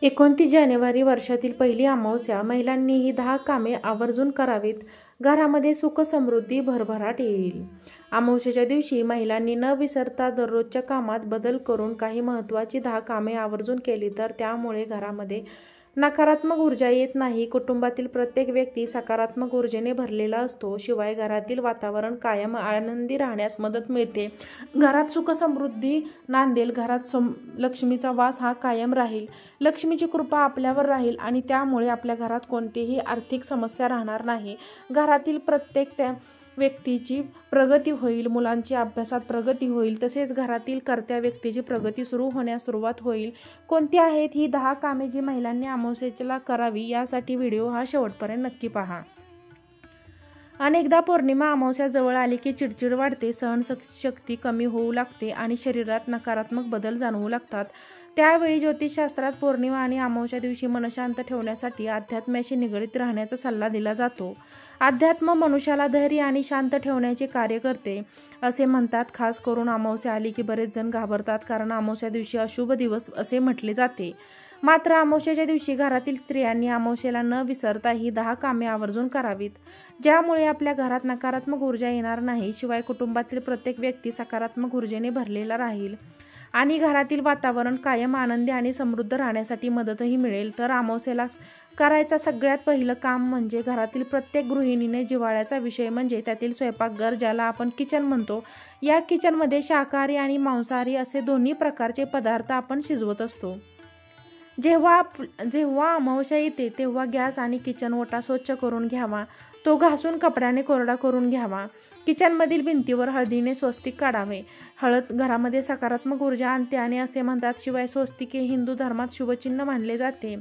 29 जानेवारी वर्षातील पहिली अमावस्या. महिलांनी ही 10 कामे आवर्जून करावीत. घरामध्ये सुख समृद्धी भरभराट येईल. अमावस्येच्या दिवशी महिलांनी न विसरता दररोजच्या कामात बदल करून काही महत्त्वाची 10 कामे आवर्जून केली तर त्यामुळे घरामध्ये नकारात्मक ऊर्जा येत नाही. कुटुंबातील प्रत्येक व्यक्ती सकारात्मक ऊर्जेने भरलेला असतो. शिवाय घरातील वातावरण कायम आनंदी राहण्यास मदत मिळते. घरात सुख समृद्धी नांदेल. घरात लक्ष्मीचा वास हा कायम राहील. लक्ष्मीची कृपा आपल्यावर राहील आणि त्यामुळे आपल्या घरात कोणतीही आर्थिक समस्या राहणार नाही. घरातील प्रत्येक व्यक्तीची प्रगती होईल. मुलांची अभ्यासात प्रगती होईल. तसेच घरातील कर्त्या व्यक्तीची प्रगती सुरू होण्यास सुरुवात होईल. कोणती आहेत ही 10 कामे जी महिलांनी अमावस्येला करावी यासाठी व्हिडिओ हा शेवटपर्यंत नक्की पहा. अनेकदा पौर्णिमा अमावस्या जवळ आली की चिडचिड वाढते, सहनशक्ती कमी होऊ लागते आणि शरीरात नकारात्मक बदल जाणवू लागतात. त्यावेळी ज्योतिषशास्त्रात पौर्णिमा आणि अमावस्या दिवशी मन शांत ठेवण्यासाठी अध्यात्माशी निगडीत राहण्याचा सल्ला दिला जातो. अध्यात्म मनुष्याला धैर्य आणि शांत ठेवण्याचे कार्य करते असे म्हणतात. खास करून अमावस्या आली की बरेच जण घाबरतात कारण अमावस्या दिवशी अशुभ दिवस असे म्हटले जाते. मात्र अमावस्येच्या दिवशी घरातील स्त्रियांनी अमावस्येला न विसरता ही 10 कामे आवर्जून करावीत, ज्यामुळे आपल्या घरात नकारात्मक ऊर्जा येणार नाही. शिवाय कुटुंबातील प्रत्येक व्यक्ती सकारात्मक ऊर्जेने भरलेला राहील आणि घरातील वातावरण कायम आनंदी आणि समृद्ध राहण्यासाठी मदतही मिळेल. तर अमावस्येला करायचं सगळ्यात पहिलं काम म्हणजे घरातील प्रत्येक गृहिणीने जिव्हाळ्याचा विषय म्हणजे त्यातील स्वयंपाकघर, ज्याला आपण किचन म्हणतो, या किचनमध्ये शाकाहारी आणि मांसाहारी असे दोन्ही प्रकारचे पदार्थ आपण शिजवत असतो. जेव्हा अमावस्या येते तेव्हा गॅस आणि किचन ओटा स्वच्छ करून घ्यावा. तो घासून कपड्याने कोरडा करून घ्यावा. किचनमधील भिंतीवर हळदीने स्वस्तिक काढावे. हळद घरामध्ये सकारात्मक ऊर्जा आणते आणि असे म्हणतात. शिवाय स्वस्तिक हे हिंदू धर्मात शुभचिन्ह मानले जाते.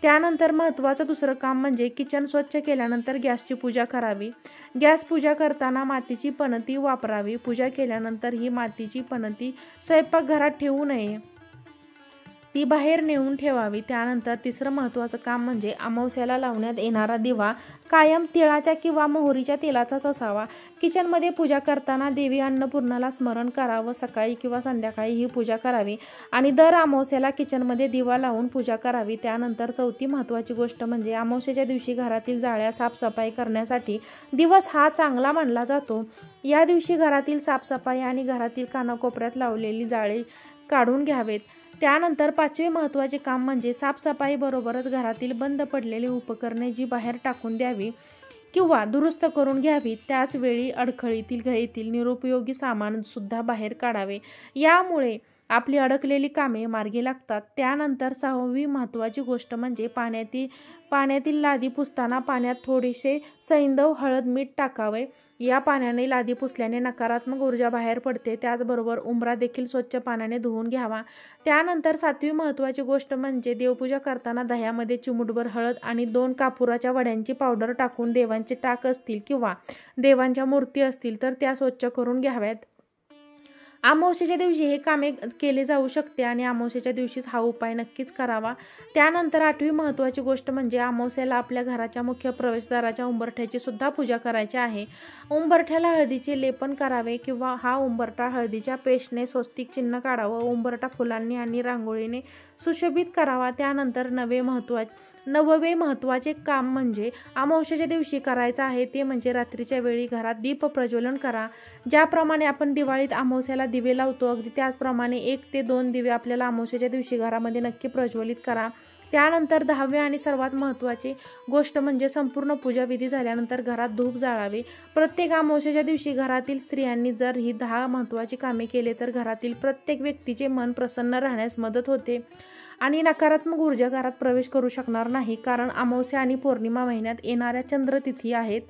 त्यानंतर महत्त्वाचं दुसरं काम म्हणजे किचन स्वच्छ केल्यानंतर गॅसची पूजा करावी. गॅस पूजा करताना मातीची पणती वापरावी. पूजा केल्यानंतर ही मातीची पणती स्वयंपाकघरात ठेवू नये, ती बाहेर नेऊन ठेवावी. त्यानंतर तिसरं महत्त्वाचं काम म्हणजे अमावस्याला लावण्यात येणारा दिवा कायम तिळाच्या किंवा मोहरीच्या तेलाचाच असावा. किचनमध्ये पूजा करताना देवी अन्नपूर्णाला स्मरण करावं. सकाळी किंवा संध्याकाळी ही पूजा करावी आणि दर अमावस्याला किचनमध्ये दिवा लावून पूजा करावी. त्यानंतर चौथी महत्त्वाची गोष्ट म्हणजे अमावस्येच्या दिवशी घरातील जाळ्या साफसफाई करण्यासाठी दिवस हा चांगला मानला जातो. या दिवशी घरातील साफसफाई आणि घरातील कानाकोपऱ्यात लावलेली जाळे काढून घ्यावेत. त्यानंतर 5वे महत्त्वाचे काम म्हणजे साफसफाईबरोबरच घरातील बंद पडलेली उपकरणे जी बाहेर टाकून द्यावी किंवा दुरुस्त करून घ्यावी. त्याच वेळी अडखळीतील घरातील निरुपयोगी सामान सुद्धा बाहेर काढावे. यामुळे आपली अडकलेली कामे मार्गी लागतात. त्यानंतर 6वी महत्त्वाची गोष्ट म्हणजे पाण्यातील लादी पुसताना पाण्यात थोडेसे सैंधव, हळद, मीठ टाकावे. या पाण्याने लादी पुसल्याने नकारात्मक ऊर्जा बाहेर पडते. त्याचबरोबर उंबरा देखील स्वच्छ पाण्याने धुवून घ्यावा. त्यानंतर 7वी महत्त्वाची गोष्ट म्हणजे देवपूजा करताना दह्यामध्ये चिमूटभर हळद आणि 2 कापुराच्या वड्यांची पावडर टाकून देवांचे टाक असतील किंवा देवांच्या मूर्ती असतील तर त्या स्वच्छ करून घ्याव्यात. अमावस्येच्या दिवशी हे कामे केले जाऊ शकते आणि अमावस्येच्या दिवशीच हा उपाय नक्कीच करावा. त्यानंतर 8वी महत्त्वाची गोष्ट म्हणजे अमावस्येला आपल्या घराच्या मुख्य प्रवेशद्वाराच्या उंबरठ्याची सुद्धा पूजा करायची आहे. उंबरठ्याला हळदीचे लेपन करावे किंवा हा उंबरठा हळदीच्या पेस्टने स्वस्तिक चिन्ह काढावं. उंबरठा फुलांनी आणि रांगोळीने सुशोभित करावा. त्यानंतर 9वे महत्त्वाचे काम म्हणजे अमावस्येच्या दिवशी करायचं आहे ते म्हणजे रात्रीच्या वेळी घरात दीप प्रज्वलन करा. ज्याप्रमाणे आपण दिवाळीत अमावस्याला दिवे लावतो अगदी त्याचप्रमाणे 1 ते 2 दिवे आपल्याला अमावस्येच्या दिवशी घरामध्ये नक्की प्रज्वलित करा. त्यानंतर 10वे आणि सर्वात महत्त्वाची गोष्ट म्हणजे संपूर्ण पूजाविधी झाल्यानंतर घरात धूप जाळावे. प्रत्येक अमावस्येच्या दिवशी घरातील स्त्रियांनी जर ही 10 महत्त्वाची कामे केले तर घरातील प्रत्येक व्यक्तीचे मन प्रसन्न राहण्यास मदत होते आणि नकारात्मक ऊर्जा घरात प्रवेश करू शकणार नाही. कारण अमावस्या आणि पौर्णिमा महिन्यात येणाऱ्या चंद्रतिथी आहेत.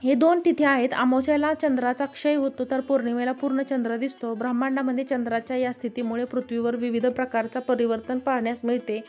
हे 2 तिथी आहेत. अमावस्याला चंद्राचा क्षय होतो तर पौर्णिमेला पूर्ण चंद्र दिसतो. ब्रह्मांडामध्ये चंद्राच्या या स्थितीमुळे पृथ्वीवर विविध प्रकारचा परिवर्तन पाहण्यास मिळते.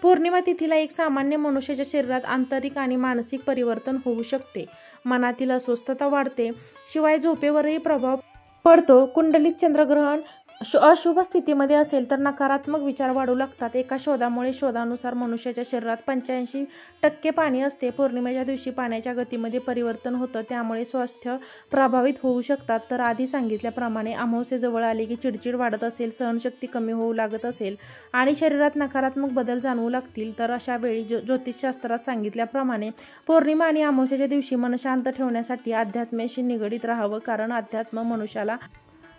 पौर्णिमा तिथीला एक सामान्य मनुष्याच्या शरीरात आंतरिक आणि मानसिक परिवर्तन होऊ शकते. मनातील अस्वस्थता वाढते. शिवाय झोपेवरही प्रभाव पडतो. कुंडलीत चंद्रग्रहण अशुभ स्थितीमध्ये असेल तर नकारात्मक विचार वाढू लागतात. एका शोधानुसार मनुष्याच्या शरीरात 85% पाणी असते. पौर्णिमेच्या दिवशी पाण्याच्या गतीमध्ये परिवर्तन होतं, त्यामुळे स्वास्थ्य प्रभावित होऊ शकतात. तर आधी सांगितल्याप्रमाणे अमावस्येजवळ आले की चिडचिड वाढत असेल, सहनशक्ती कमी होऊ लागत असेल आणि शरीरात नकारात्मक बदल जाणवू लागतील, तर अशा वेळी ज्योतिषशास्त्रात सांगितल्याप्रमाणे पौर्णिमा आणि अमावस्येच्या दिवशी मन शांत ठेवण्यासाठी अध्यात्माशी निगडीत राहावं, कारण अध्यात्म मनुष्याला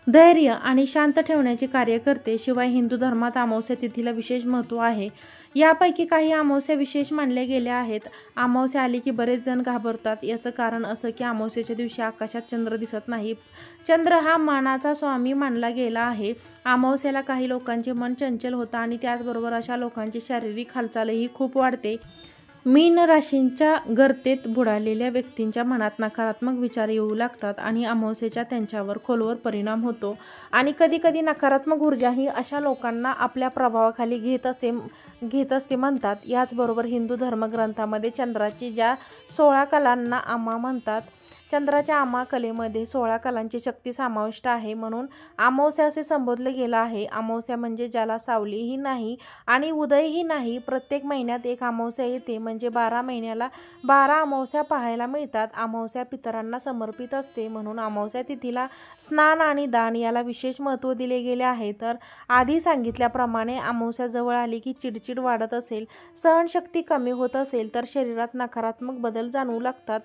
धैर्य आणि शांत ठेवण्याचे कार्य करते. शिवाय हिंदू धर्मात अमावस्या तिथीला विशेष महत्त्व आहे. यापैकी काही अमावस्या विशेष मानल्या गेल्या आहेत. अमावस्या आली की बरेच जण घाबरतात. याचं कारण असं की अमावस्येच्या दिवशी आकाशात चंद्र दिसत नाही. चंद्र हा मनाचा स्वामी मानला गेला आहे. अमावस्येला काही लोकांचे मन चंचल होतं आणि त्याचबरोबर अशा लोकांची शारीरिक हालचालही खूप वाढते. मीन राशींच्या गर्तेत बुडालेल्या व्यक्तींच्या मनात नकारात्मक विचार येऊ लागतात आणि अमावस्येचा त्यांच्यावर खोलवर परिणाम होतो आणि कधीकधी नकारात्मक ऊर्जाही अशा लोकांना आपल्या प्रभावाखाली घेत असते म्हणतात. याचबरोबर हिंदू धर्मग्रंथामध्ये चंद्राची ज्या 16 कलांना आमा म्हणतात, चंद्राच्या आमा कलेमध्ये 16 कलांची शक्ती समाविष्ट आहे, म्हणून अमावस्या असे संबोधले गेलं आहे. अमावस्या म्हणजे ज्याला सावलीही नाही आणि उदयही नाही. प्रत्येक महिन्यात एक अमावस्या येते, म्हणजे 12 महिन्याला 12 अमावस्या पाहायला मिळतात. अमावस्या पितरांना समर्पित असते, म्हणून अमावस्या तिथीला स्नान आणि दान याला विशेष महत्त्व दिले गेले आहे. तर आधी सांगितल्याप्रमाणे अमावस्या जवळ आली की चिडचिड वाढत असेल, सहनशक्ती कमी होत असेल, तर शरीरात नकारात्मक बदल जाणवू लागतात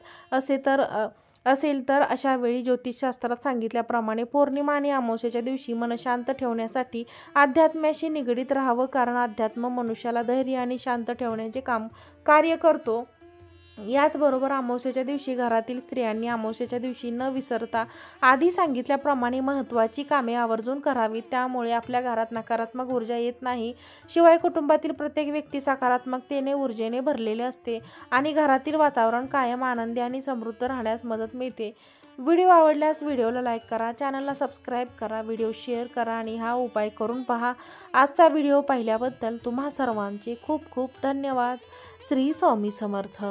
असेल तर अशा वेळी ज्योतिषशास्त्रात सांगितल्याप्रमाणे पौर्णिमा आणि अमावस्येच्या दिवशी मन शांत ठेवण्यासाठी अध्यात्माशी निगडीत राहावं, कारण अध्यात्म मनुष्याला धैर्य आणि शांत ठेवण्याचे कार्य करतो. याचबरोबर अमावस्येच्या दिवशी घरातील स्त्रियांनी अमावस्येच्या दिवशी न विसरता आधी सांगितल्याप्रमाणे महत्त्वाची कामे आवर्जून करावीत. त्यामुळे आपल्या घरात नकारात्मक ऊर्जा येत नाही. शिवाय कुटुंबातील प्रत्येक व्यक्ती सकारात्मकतेने ऊर्जेने भरलेले असते आणि घरातील वातावरण कायम आनंदी आणि समृद्ध राहण्यास मदत मिळते. व्हिडिओ आवडल्यास व्हिडिओला लाईक करा, चॅनलला सबस्क्राईब करा, व्हिडिओ शेअर करा आणि हा उपाय करून पहा. आजचा व्हिडिओ पाहिल्याबद्दल तुम्हा सर्वांचे खूप खूप धन्यवाद. श्री स्वामी समर्थ.